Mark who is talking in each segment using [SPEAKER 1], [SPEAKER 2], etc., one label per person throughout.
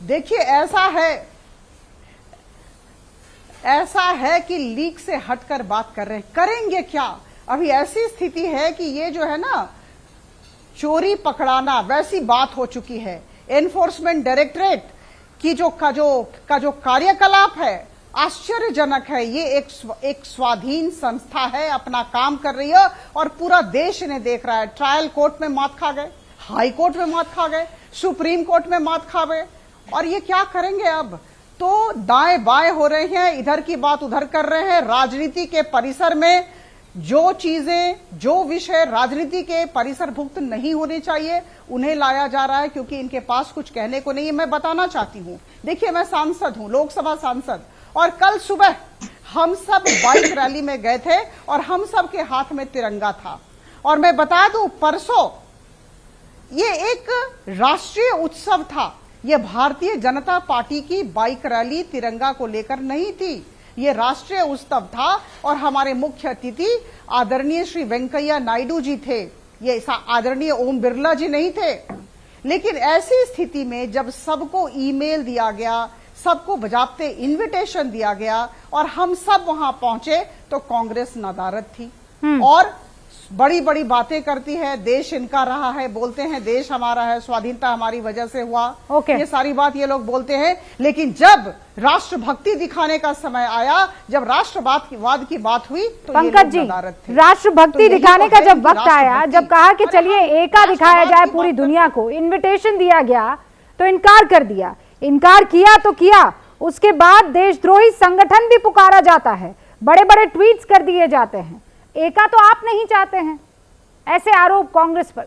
[SPEAKER 1] देखिए, ऐसा है कि लीक से हटकर बात कर रहे हैं, करेंगे क्या? अभी ऐसी स्थिति है कि ये जो है ना, चोरी पकड़ाना वैसी बात हो चुकी है। एनफोर्समेंट डायरेक्टरेट की जो कार्यकलाप है आश्चर्यजनक है। ये एक स्वाधीन संस्था है, अपना काम कर रही है और पूरा देश इन्हें देख रहा है। ट्रायल कोर्ट में मात खा गए, हाई कोर्ट में मात खा गए, सुप्रीम कोर्ट में मात खा गए, और ये क्या करेंगे अब? तो दाएं बाएं हो रहे हैं, इधर की बात उधर कर रहे हैं। राजनीति के परिसर में जो चीजें, जो विषय राजनीति के परिसर भुक्त नहीं होने चाहिए, उन्हें लाया जा रहा है, क्योंकि इनके पास कुछ कहने को नहीं है। मैं बताना चाहती हूं, देखिए, मैं सांसद हूं, लोकसभा सांसद, और कल सुबह हम सब बाइक रैली में गए थे और हम सब के हाथ में तिरंगा था। और मैं बता दूं, परसों ये एक राष्ट्रीय उत्सव था। ये भारतीय जनता पार्टी की बाइक रैली तिरंगा को लेकर नहीं थी, ये राष्ट्रीय उत्सव था और हमारे मुख्य अतिथि आदरणीय श्री वेंकैया नायडू जी थे, ये आदरणीय ओम बिरला जी नहीं थे। लेकिन ऐसी स्थिति में जब सबको ईमेल दिया गया, सबको बजाबते इनविटेशन दिया गया और हम सब वहां पहुंचे, तो कांग्रेस नदारद थी और बड़ी बड़ी बातें करती है। देश इनका रहा है, बोलते हैं देश हमारा है, स्वाधीनता हमारी वजह से हुआ, ये सारी बात ये लोग बोलते हैं। लेकिन जब राष्ट्रभक्ति दिखाने का समय आया, जब राष्ट्रवाद की बात हुई, तो
[SPEAKER 2] पंकज जी, राष्ट्रभक्ति दिखाने का जब वक्त आया, जब कहा कि चलिए एका दिखाया जाए पूरी दुनिया को, इन्विटेशन दिया गया तो इनकार कर दिया। इनकार किया तो किया, उसके बाद देशद्रोही संगठन भी पुकारा जाता है, बड़े बड़े ट्वीट्स कर दिए जाते हैं। एका तो आप नहीं चाहते हैं, ऐसे आरोप कांग्रेस पर।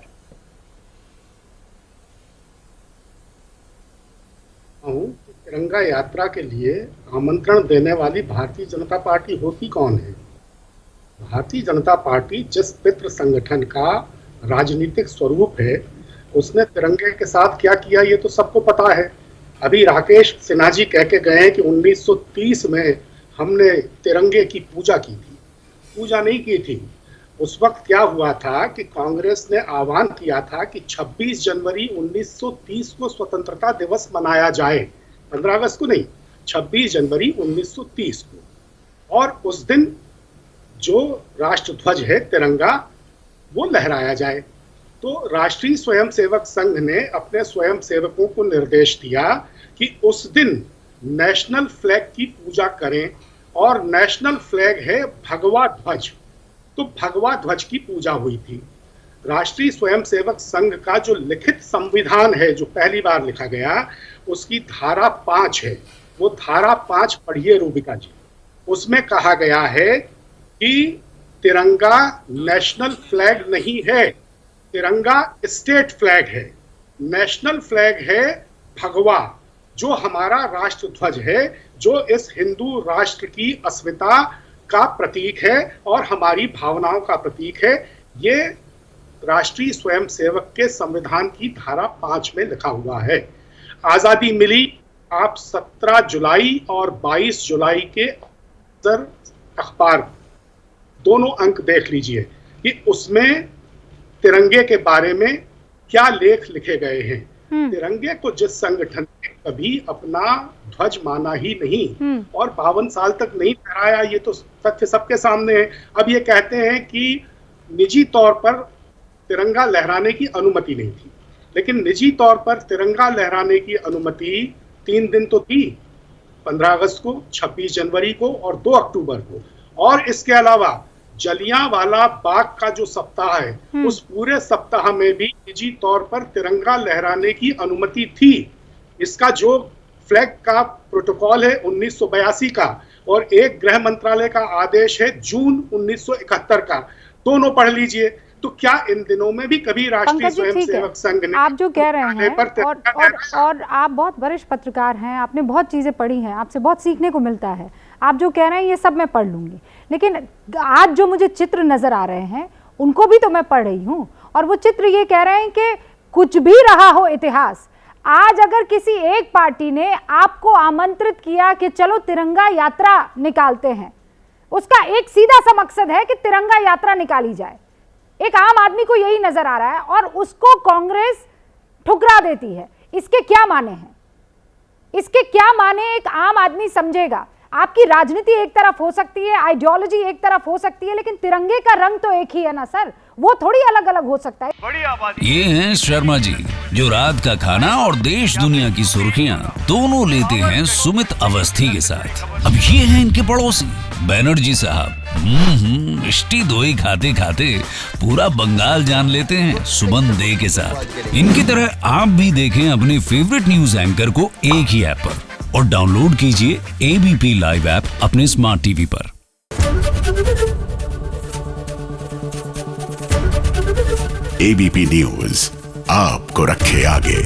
[SPEAKER 3] तिरंगा यात्रा के लिए आमंत्रण देने वाली भारतीय जनता पार्टी होती कौन है? भारतीय जनता पार्टी जिस पितृ संगठन का राजनीतिक स्वरूप है, उसने तिरंगे के साथ क्या किया ये तो सबको पता है। अभी राकेश सिन्हा जी कह के गए हैं कि 1930 में हमने तिरंगे की पूजा की थी। पूजा नहीं की थी। उस वक्त क्या हुआ था कि कांग्रेस ने आह्वान किया था कि 26 जनवरी 1930 को स्वतंत्रता दिवस मनाया जाए, 15 अगस्त को नहीं, 26 जनवरी 1930 को। और उस दिन जो राष्ट्र ध्वज है तिरंगा, वो लहराया जाए। तो राष्ट्रीय स्वयंसेवक संघ ने अपने स्वयंसेवकों को निर्देश दिया कि उस दिन नेशनल फ्लैग की पूजा करें, और नेशनल फ्लैग है भगवा ध्वज। तो भगवा ध्वज की पूजा हुई थी। राष्ट्रीय स्वयंसेवक संघ का जो लिखित संविधान है, जो पहली बार लिखा गया, उसकी धारा 5 है। वो धारा 5 पढ़िए रूबिका जी। उसमें कहा गया है कि तिरंगा नेशनल फ्लैग नहीं है, तिरंगा स्टेट फ्लैग है। नेशनल फ्लैग है भगवा, जो हमारा राष्ट्र ध्वज है, जो इस हिंदू राष्ट्र की अस्मिता का प्रतीक है और हमारी भावनाओं का प्रतीक है। ये राष्ट्रीय स्वयंसेवक के संविधान की धारा 5 में लिखा हुआ है। आजादी मिली, आप 17 जुलाई और 22 जुलाई के अखबार दोनों अंक देख लीजिए कि उसमें तिरंगे के बारे में क्या लेख लिखे गए हैं। तिरंगे को जिस संगठन ने कभी अपना ध्वज माना ही नहीं और 52 साल तक नहीं फहराया, ये तो तथ्य सबके सामने है। अब ये कहते हैं कि निजी तौर पर तिरंगा लहराने की अनुमति नहीं थी, लेकिन निजी तौर पर तिरंगा लहराने की अनुमति 3 दिन तो थी, 15 अगस्त को, 26 जनवरी को और 2 अक्टूबर को। और इसके अलावा जलियांवाला बाग का जो सप्ताह है, उस पूरे सप्ताह में भी निजी तौर पर तिरंगा लहराने की अनुमति थी। इसका जो फ्लैग का प्रोटोकॉल है 1982 का, और एक गृह मंत्रालय का आदेश है जून 1971 का, दोनों पढ़ लीजिए। तो क्या इन दिनों में भी कभी राष्ट्रीय स्वयंसेवक संघ ने,
[SPEAKER 2] आप जो कह रहे हैं, और आप बहुत वरिष्ठ पत्रकार हैं, आपने बहुत चीजें पढ़ी हैं, आपसे बहुत सीखने को मिलता है। आप जो कह रहे हैं ये सब मैं पढ़ लूंगी, लेकिन आज जो मुझे चित्र नजर आ रहे हैं उनको भी तो मैं पढ़ रही हूँ, और वो चित्र ये कह रहे हैं कि कुछ भी रहा हो इतिहास, आज अगर किसी एक पार्टी ने आपको आमंत्रित किया कि चलो तिरंगा यात्रा निकालते हैं, उसका एक सीधा सा मकसद है कि तिरंगा यात्रा निकाली जाए। एक आम आदमी को यही नजर आ रहा है और उसको कांग्रेस ठुकरा देती है। इसके क्या माने हैं? इसके क्या माने एक आम आदमी समझेगा? आपकी राजनीति एक तरफ हो सकती है, आइडियोलॉजी एक तरफ हो सकती है, लेकिन तिरंगे का रंग तो एक ही है ना सर, वो थोड़ी अलग अलग हो सकता है।
[SPEAKER 4] ये हैं शर्मा जी, जो रात का खाना और देश दुनिया की सुर्खियां दोनों लेते हैं सुमित अवस्थी के साथ। अब ये हैं इनके पड़ोसी बैनर्जी साहब। मिष्टी दोई खाते खाते पूरा बंगाल जान लेते हैं सुमन दे के साथ। इनकी तरह आप भी देखें अपने फेवरेट न्यूज एंकर को एक ही ऐप पर, और डाउनलोड कीजिए एबीपी लाइव ऐप अपने स्मार्ट टीवी पर।
[SPEAKER 5] एबीपी न्यूज आपको रखे आगे।